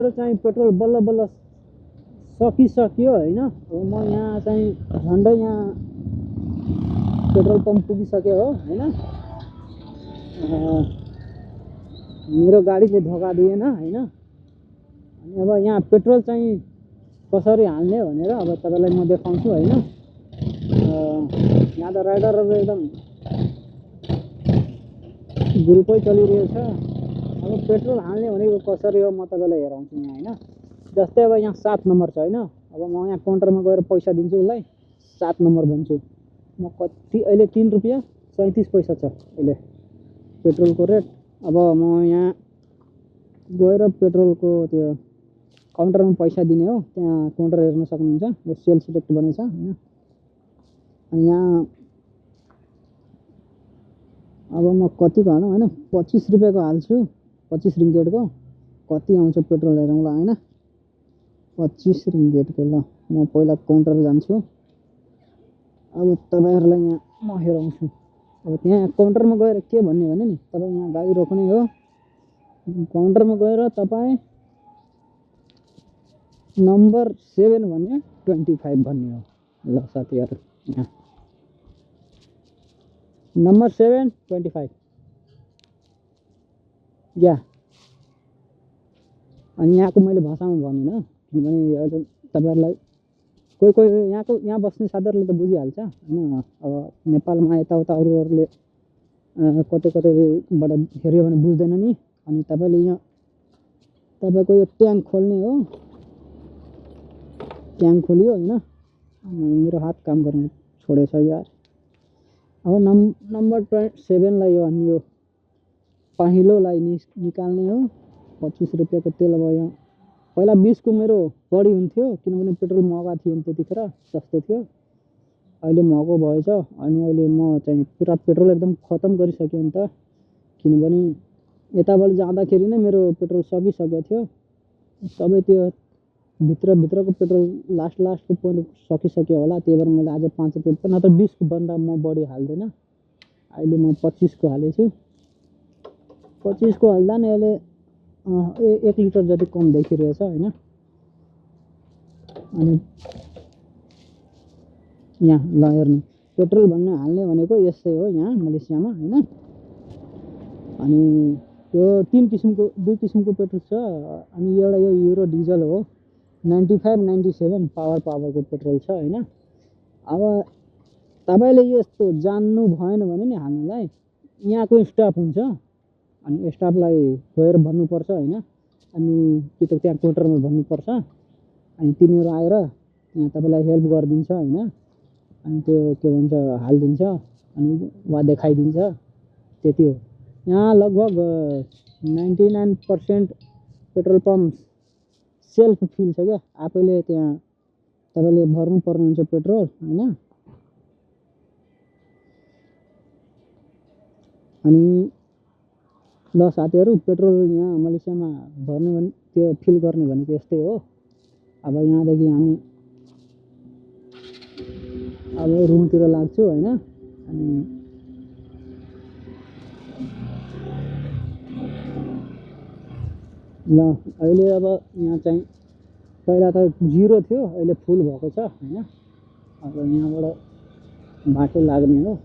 चाहिँ पेट्रोल बल्ल बल्ल सकिसक्यो हैन। अब म यहाँ चाहिँ झन्डै यहाँ पेट्रोल पम्प पुगिसक्यो हो हैन। मेरो गाडीले धोका दिएन हैन। अनि अब यहाँ पेट्रोल चाहिँ कसरी हाल्ने भनेर अब तपाईलाई म देखाउँछु हैन। यहाँ त राइडरहरु एकदम ग्रुपै चलिरहेछ। अब पेट्रोल हाल्ने भनेको कसरी हो म तपाईलाई हेराउँछु यहाँ हैन। जस्तै अब यहाँ 7 नम्बर छ हैन। अब म यहाँ काउन्टरमा गएर पैसा दिन्छु उसलाई, 7 नम्बर भन्छु। म कति अहिले 3 रुपैयाँ 37 पैसा छ अहिले पेट्रोलको रेट। अब म यहाँ गएर पेट्रोलको त्यो काउन्टरमा पैसा दिने हो। त्यहाँ काउन्टर हेर्न सक्नुहुन्छ, यो सेल सिलेक्ट बनेछ हैन। अनि यहाँ अब म कतिको हालौँ हैन, 25 रुपैयाँको हाल्छु, 25 रिङ्गेटको। कति आउँछ पेट्रोल हेरौँला हैन। 25 रिङ्गेटको। ल म पहिला काउन्टर जान्छु। अब तपाईहरुलाई यहाँ म हेराउँछु। अब त्यहाँ काउन्टरमा गएर के भन्ने भने नि, तपाई यहाँ गाडी रोक्ने हो। काउन्टरमा गएर तपाई नम्बर 7 भन्ने 25 भन्ने हो। ल साथीहरु, यहाँ नम्बर 7 25 या। अनि यहाँको मैले भाषामा भनिन किनभने तपाईहरुलाई कोही यहाँ बस्ने साथीहरुले त बुझिहाल्छ हैन। अब नेपालमा यताउता अरूहरुले कतैबाट हेर्यो भने बुझ्दैन नि। अनि तपाईले यहाँ तपाईको यो ट्याङ्क खोल्ने हो। ट्याङ्क खोल्यो हैन। मेरो हात काम गर्न छोडेछ यार। अब नम्बर 7 लाई हो अनि यो पहिलोलाई निकाल्ने हो। 25 रुपैयाँको तेल अब यहाँ पहिला 20 को मेरो बढी हुन्थ्यो किनभने पेट्रोल महँगा थियो नि, त्यतिखेर सस्तो थियो। अहिले महँगो भएछ। अनि अहिले म चाहिँ पुरा पेट्रोल एकदम खतम गरिसके नि त, किनभने यताबाट जाँदाखेरि नै मेरो पेट्रोल सकिसकेको थियो। सबै त्यो भित्रको पेट्रोल लास्टको पोइन्ट सकिसक्यो होला। त्यही भएर मैले आज 5 रुपैयाँ नत्र 20 को भन्दा म बढी हाल्दैन। अहिले म 25 को हालेछु। 25 को हाल्दा नि अहिले 1 लिटर जति कम देखिरहेछ हैन। अनि यहाँ ल हेर्नु, पेट्रोल भन्ने हाल्ने भनेको यस्तै हो यहाँ मलेसियामा हैन। अनि यो 2 किसिमको पेट्रोल छ। अनि एउटा यो युरो डिजल हो, 95 97 पावरको पेट्रोल छ हैन। अब तपाईले यस्तो जान्नु भएन भने नि हामीलाई यहाँको स्टाफ हुन्छ। अनि स्टाफलाई गएर भन्नुपर्छ हैन। अनि कि त त्यहाँ काउन्टरमा भन्नुपर्छ। अनि तिनीहरु आएर यहाँ तपाईलाई हेल्प गरिदिन्छ हैन। अनि त्यो के भन्छ हाल्दिन्छ अनि वा देखाइदिन्छ, त्यति हो। यहाँ लगभग 99% पेट्रोल पम्प सेल्फ फिल छ क्या। आफैले त्यहाँ तपाईले भर्नु पर्ने हुन्छ पेट्रोल हैन। अनि ल साथीहरु, पेट्रोल यहाँ मलेसियामा भर्ने भने त्यो फिल गर्ने भनेको यस्तै हो। अब यहाँदेखि हामी अब रुमतिर लाग्छु हैन। अनि ल अहिले अब यहाँ चाहिँ पहिला त 0 थियो, अहिले फुल भएको छ हैन। अब यहाँबाट बाटो लाग्ने हो।